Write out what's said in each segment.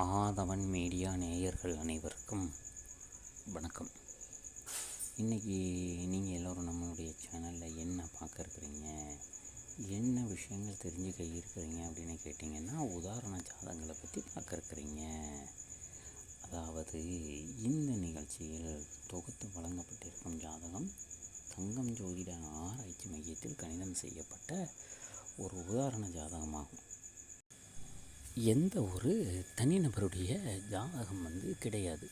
ஆதவன் media நேயர்கள் அனைவருக்கும் வணக்கம். இன்றைக்கி நீங்கள் எல்லோரும் நம்மளுடைய சேனலில் என்ன பார்க்க இருக்கிறீங்க, என்ன விஷயங்கள் தெரிஞ்சுக்க இருக்கிறீங்க அப்படின்னு கேட்டிங்கன்னா, உதாரண ஜாதகங்களை பற்றி பார்க்க இருக்கிறீங்க. அதாவது இந்த நிகழ்ச்சியில் தொகுத்து வழங்கப்பட்டிருக்கும் ஜாதகம் தங்கம் ஜோதிட ஆராய்ச்சி மையத்தில் கணிதம் செய்யப்பட்ட ஒரு உதாரண ஜாதகமாகும். எந்த ஒரு தனிநபருடைய ஜாதகம் கிடையாது.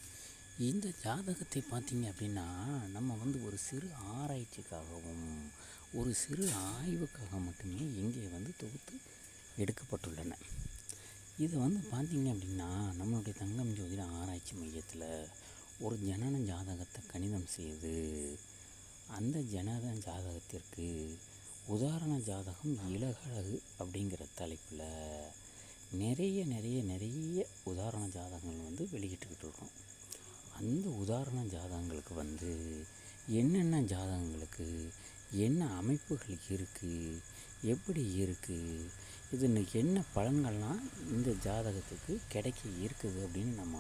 இந்த ஜாதகத்தை பார்த்திங்க அப்படின்னா, நம்ம ஒரு சிறு ஆராய்ச்சிக்காகவும் ஒரு சிறு ஆய்வுக்காக மட்டுமே இங்கே தொகுத்து எடுக்கப்பட்டுள்ளன. இதை பார்த்திங்க அப்படின்னா, நம்மளுடைய தங்கம் ஜோதிட ஆராய்ச்சி மையத்தில் ஒரு ஜனன ஜாதகத்தை கணிதம் செய்து அந்த ஜனன ஜாதகத்திற்கு உதாரண ஜாதகம் இலகழகு அப்படிங்கிற தலைப்பில் நிறைய உதாரண ஜாதகங்கள் வெளியிட்டுக்கிட்டு இருக்கோம். அந்த உதாரண ஜாதகங்களுக்கு என்னென்ன ஜாதகங்களுக்கு என்ன அமைப்புகள் இருக்குது, எப்படி இருக்குது, இது என்ன பலன்கள்லாம் இந்த ஜாதகத்துக்கு கிடைக்க இருக்குது அப்படின்னு நம்ம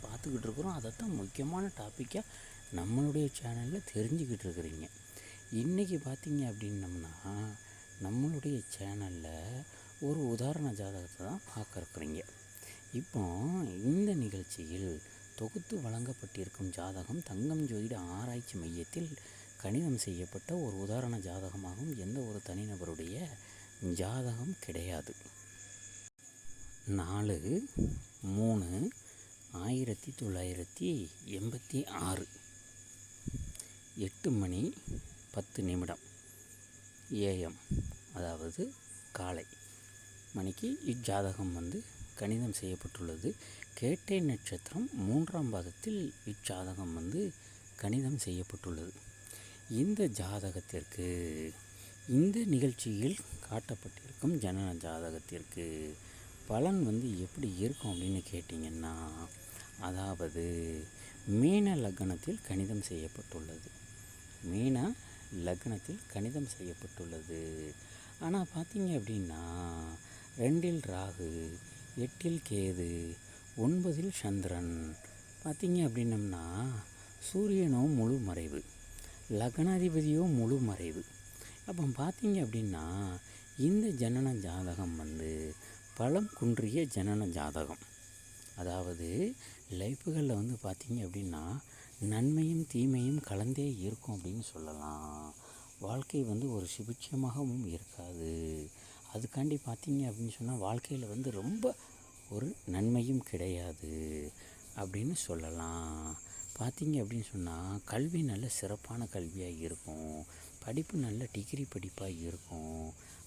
பார்த்துக்கிட்டு இருக்கிறோம். அதைத்தான் முக்கியமான டாப்பிக்காக நம்மளுடைய சேனலில் தெரிஞ்சுக்கிட்டு இருக்கிறீங்க. இன்றைக்கி பார்த்திங்க அப்படின்னம்னா, நம்மளுடைய சேனலில் ஒரு உதாரண ஜாதகத்தை தான் பார்க்க இருக்கிறீங்க. இப்போ இந்த நிகழ்ச்சியில் தொகுத்து வழங்கப்பட்டிருக்கும் ஜாதகம் தங்கம் ஜோதிட ஆராய்ச்சி மையத்தில் கணிதம் செய்யப்பட்ட ஒரு உதாரண ஜாதகமாகும். எந்த ஒரு தனிநபருடைய ஜாதகம் கிடையாது. 4/3/1986 8:10 AM, அதாவது காலை மணிக்கு இஜாதகம் கணிதம் செய்யப்பட்டுள்ளது. கேட்டை நட்சத்திரம் 3ஆம் பாதத்தில் இஜாதகம் கணிதம் செய்யப்பட்டுள்ளது. இந்த ஜாதகத்திற்கு இந்த நிகழ்ச்சியில் காட்டப்பட்டிருக்கும் ஜனன ஜாதகத்திற்கு பலன் எப்படி இருக்கும் அப்படின்னு கேட்டிங்கன்னா, அதாவது மீன லக்னத்தில் கணிதம் செய்யப்பட்டுள்ளது. மீன லக்னத்தில் கணிதம் செய்யப்பட்டுள்ளது. ஆனால் பார்த்திங்க அப்படின்னா, 2இல் ராகு, 8இல் கேது, 9இல் சந்திரன். பார்த்திங்க அப்படின்னம்னா, சூரியனோ முழு மறைவு, லக்னாதிபதியோ முழு மறைவு. அப்போ பார்த்திங்க அப்படின்னா, இந்த ஜனன ஜாதகம் பலம் குன்றிய ஜனன ஜாதகம். அதாவது லைஃப்புகளில் பார்த்திங்க அப்படின்னா, நன்மையும் தீமையும் கலந்தே இருக்கும் அப்படின்னு சொல்லலாம். வாழ்க்கை ஒரு சுபிட்சமாகவும் இருக்காது. அதுக்காண்டி பார்த்திங்க அப்படின்னு சொன்னால், வாழ்க்கையில் ரொம்ப ஒரு நன்மையும் கிடையாது அப்படின்னு சொல்லலாம். பார்த்திங்க அப்படின்னு சொன்னால், கல்வி நல்ல சிறப்பான கல்வியாக இருக்கும், படிப்பு நல்ல டிகிரி படிப்பாக இருக்கும்,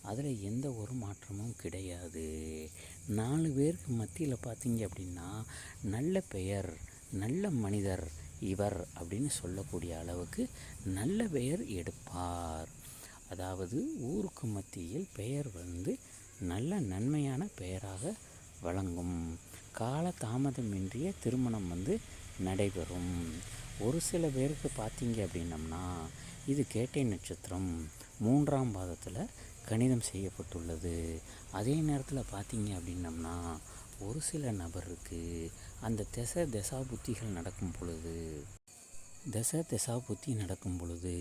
அதில் எந்த ஒரு மாற்றமும் கிடையாது. 4 பேருக்கு மத்தியில் பார்த்திங்க அப்படின்னா, நல்ல பெயர், நல்ல மனிதர் இவர் அப்படின்னு சொல்லக்கூடிய அளவுக்கு நல்ல பெயர் எடுப்பார். அதாவது ஊருக்கு மத்தியில் பெயர் நல்ல நன்மையான பெயராக வழங்கும். கால தாமதமின்றிய திருமணம் நடைபெறும். ஒரு சில பேருக்கு பார்த்திங்க அப்படின்னம்னா, இது கேட்டை நட்சத்திரம் 3ஆம் பாதத்தில் கணிதம் செய்யப்பட்டுள்ளது. அதே நேரத்தில் பார்த்திங்க அப்படின்னம்னா, ஒரு சில நபருக்கு அந்த தசா புத்திகள் நடக்கும் பொழுது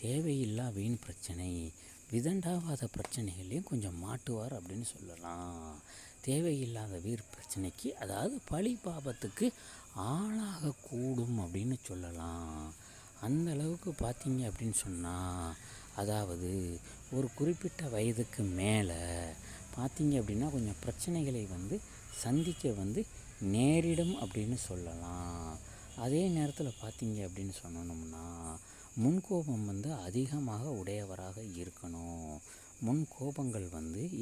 தேவையில்லா வீண் பிரச்சனை, விதண்டாவாத பிரச்சனைகளையும் கொஞ்சம் மாட்டுவார் அப்படின்னு சொல்லலாம். தேவையில்லாத வீண் பிரச்சனைக்கு, அதாவது பழி பாபத்துக்கு ஆளாகக்கூடும் அப்படின்னு சொல்லலாம். அந்த அளவுக்கு பார்த்திங்க அப்படின்னு சொன்னால், அதாவது ஒரு குறிப்பிட்ட வயதுக்கு மேலே பார்த்திங்க அப்படின்னா கொஞ்சம் பிரச்சனைகளை சந்திக்க நேரிடும் அப்படின்னு சொல்லலாம். அதே நேரத்தில் பார்த்திங்க அப்படின்னு சொன்னோம்னா, முன்கோபம் அதிகமாக உடையவராக இருக்கணும். முன்கோபங்கள்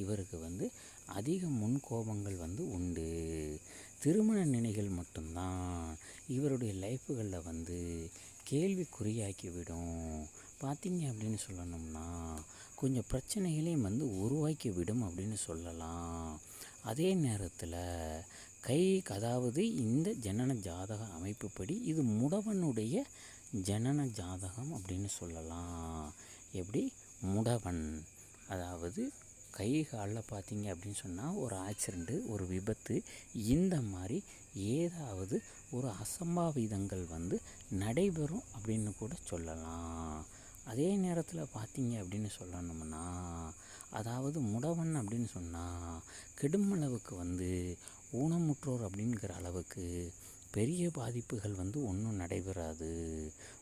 இவருக்கு அதிக முன்கோபங்கள் உண்டு. திருமண நிலைகள் மட்டும்தான் இவருடைய லைஃப்புகளில் கேள்விக்குறியாக்கிவிடும். பார்த்திங்க அப்படின்னு சொல்லணும்னா, கொஞ்சம் பிரச்சனைகளையும் உருவாக்கி விடும் அப்படின்னு சொல்லலாம். அதே நேரத்தில் அதாவது இந்த ஜனன ஜாதக அமைப்புப்படி இது முடவனுடைய ஜனன ஜாதகம் அப்படின்னு சொல்லலாம். எப்படி முடவன், அதாவது கை காலில் பார்த்தீங்க அப்படின்னு சொன்னால் ஒரு ஆக்சிடெண்ட்டு, ஒரு விபத்து, இந்த மாதிரி ஏதாவது ஒரு அசம்பாவிதங்கள் வந்து நடைபெறும் அப்படின்னு கூட சொல்லலாம். அதே நேரத்தில் பார்த்தீங்க அப்படின்னு சொல்லணும்னா, அதாவது முடவன் அப்படின்னு சொன்னால் கெடுமளவுக்கு வந்து ஊனமுற்றோர் அப்படிங்கிற அளவுக்கு பெரிய பாதிப்புகள் வந்து ஒன்றும் நடைபெறாது.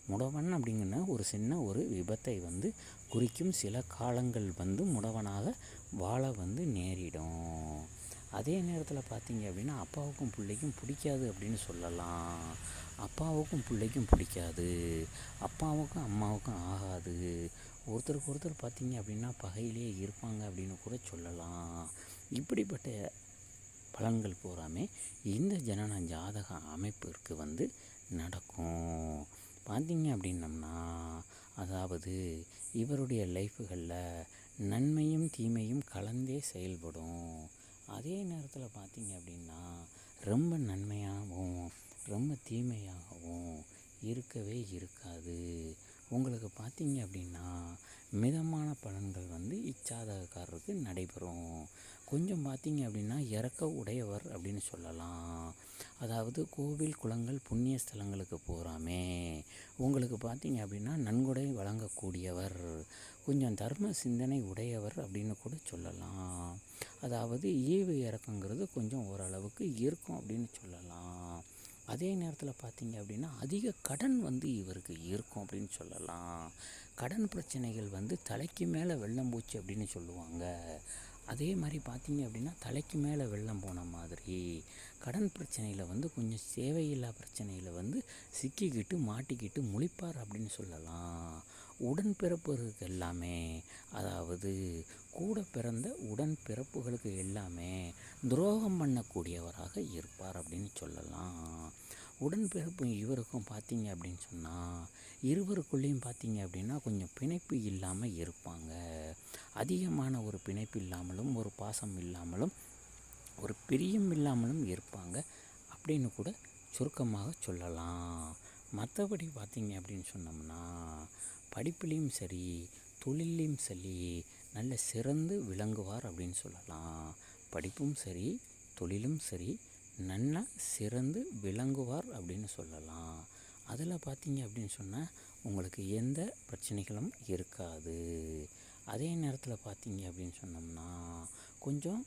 முடவன் அப்படிங்கிற ஒரு சின்ன ஒரு விபத்தை வந்து குறிக்கும். சில காலங்கள் வந்து முடவனாக வாழ வந்து நேரிடும். அதே நேரத்தில் பார்த்தீங்க அப்படின்னா அப்பாவுக்கும் பிள்ளைக்கும் பிடிக்காது அப்படின்னு சொல்லலாம். அப்பாவுக்கும் பிள்ளைக்கும் பிடிக்காது, அப்பாவுக்கும் அம்மாவுக்கும் ஆகாது, ஒருத்தருக்கு ஒருத்தர் பார்த்தீங்க அப்படின்னா பகையிலே இருப்பாங்க அப்படின்னு கூட சொல்லலாம். இப்படிப்பட்ட பலன்கள் பூராமே இந்த ஜனன ஜாதக அமைப்பிற்கு வந்து நடக்கும். பார்த்தீங்க அப்படின்னம்னா, அதாவது இவருடைய லைஃப்புகளில் நன்மையும் தீமையும் கலந்தே செயல்படும். அதே நேரத்தில் பார்த்தீங்க அப்படின்னா ரொம்ப நன்மையாகவும் ரொம்ப தீமையாகவும் இருக்கவே இருக்காது. உங்களுக்கு பார்த்தீங்க அப்படின்னா மிதமான பலன்கள் வந்து இச்சாதகக்காரருக்கு நடைபெறும். கொஞ்சம் பார்த்தீங்க அப்படின்னா இறக்க உடையவர் அப்படின்னு சொல்லலாம். அதாவது கோவில் குளங்கள் புண்ணிய ஸ்தலங்களுக்கு போகிறாமே உங்களுக்கு பார்த்தீங்க அப்படின்னா நன்கொடை வழங்கக்கூடியவர், கொஞ்சம் தர்ம சிந்தனை உடையவர் அப்படின்னு கூட சொல்லலாம். அதாவது ஈவு இறக்கங்கிறது கொஞ்சம் ஓரளவுக்கு இருக்கும் அப்படின்னு சொல்லலாம். அதே நேரத்தில் பார்த்தீங்க அப்படின்னா அதிக கடன் வந்து இவருக்கு இருக்கும் அப்படின்னு சொல்லலாம். கடன் பிரச்சனைகள் வந்து தலைக்கு மேலே வெள்ளம் போச்சு அப்படின்னு சொல்லுவாங்க. அதே மாதிரி பார்த்தீங்க அப்படின்னா தலைக்கு மேலே வெள்ளம் போன மாதிரி கடன் பிரச்சனையில் வந்து கொஞ்சம் தேவையில்லா பிரச்சனையில் வந்து சிக்கிக்கிட்டு மாட்டிக்கிட்டு முழிப்பார் அப்படின்னு சொல்லலாம். உடன்பிறப்புகளுக்கு எல்லாமே, அதாவது கூட பிறந்த உடன்பிறப்புகளுக்கு எல்லாமே துரோகம் பண்ணக்கூடியவராக இருப்பார் அப்படின்னு சொல்லலாம். உடன்பிறப்பு இவருக்கும் பார்த்தீங்க அப்படின்னு சொன்னால் இருவருக்குள்ளேயும் பார்த்தீங்க அப்படின்னா கொஞ்சம் பிணைப்பு இல்லாமல் இருப்பாங்க. அதிகமான ஒரு பிணைப்பு இல்லாமலும் ஒரு பாசம் இல்லாமலும் ஒரு பிரியம் இல்லாமலும் இருப்பாங்க அப்படின்னு கூட சுருக்கமாக சொல்லலாம். மற்றபடி பார்த்தீங்க அப்படின்னு சொன்னோம்னா படிப்புலேயும் சரி தொழிலையும் சரி நல்ல சிறந்து விளங்குவார் அப்படின்னு சொல்லலாம். படிப்பும் சரி தொழிலும் சரி நல்லா சிறந்து விளங்குவார் அப்படின்னு சொல்லலாம். அதில் பார்த்தீங்க அப்படின்னு சொன்னால் உங்களுக்கு எந்த பிரச்சனைகளும் இருக்காது. அதே நேரத்தில் பார்த்தீங்க அப்படின்னு சொன்னோம்னா கொஞ்சம்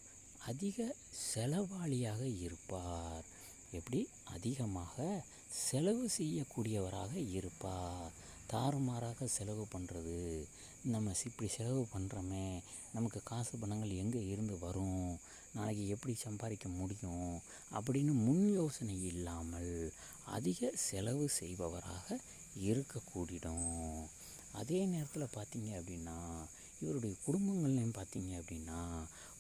அதிக செலவாளியாக இருப்பார். எப்படி அதிகமாக செலவு செய்யக்கூடியவராக இருப்பார். தாறுமாறாக செலவு பண்ணுறது, நம்ம இப்படி செலவு பண்ணுறோமே, நமக்கு காசு பணங்கள் எங்கே இருந்து வரும், நாளைக்கு எப்படி சம்பாதிக்க முடியும் அப்படின்னு முன் யோசனை இல்லாமல் அதிக செலவு செய்பவராக இருக்கக்கூடும். அதே நேரத்தில் பார்த்தீங்க அப்படின்னா இவருடைய குடும்பங்கள்லையும் பார்த்தீங்க அப்படின்னா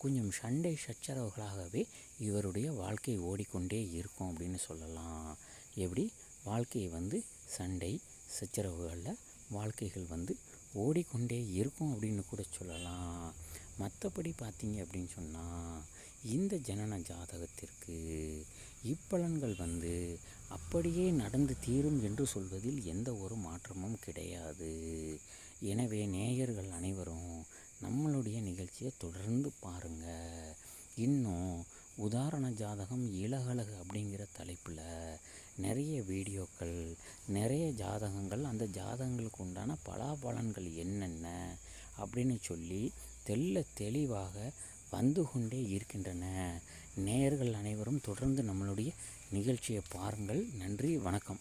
கொஞ்சம் சண்டை சச்சரவுகளாகவே இவருடைய வாழ்க்கை ஓடிக்கொண்டே இருக்கும் அப்படின்னு சொல்லலாம். எப்படி வாழ்க்கையை வந்து சண்டை சச்சரவுகளில் வாழ்க்கைகள் வந்து ஓடிக்கொண்டே இருக்கும் அப்படின்னு கூட சொல்லலாம். மற்றபடி பார்த்தீங்க அப்படின்னு சொன்னால் இந்த ஜனன ஜாதகத்திற்கு இப்பலன்கள் வந்து அப்படியே நடந்து தீரும் என்று சொல்வதில் எந்த ஒரு மாற்றமும் கிடையாது. எனவே நேயர்கள் அனைவரும் நம்மளுடைய நிகழ்ச்சியை தொடர்ந்து பாருங்கள். இன்னும் உதாரண ஜாதகம் இலகழகு அப்படிங்கிற தலைப்பில் நிறைய வீடியோக்கள், நிறைய ஜாதகங்கள், அந்த ஜாதகங்களுக்கு உண்டான பலாபலன்கள் என்னென்ன அப்படின்னு சொல்லி தெளிவாக வந்து கொண்டே இருக்கின்றன. நேயர்கள் அனைவரும் தொடர்ந்து நம்மளுடைய நிகழ்ச்சியை பாருங்கள். நன்றி, வணக்கம்.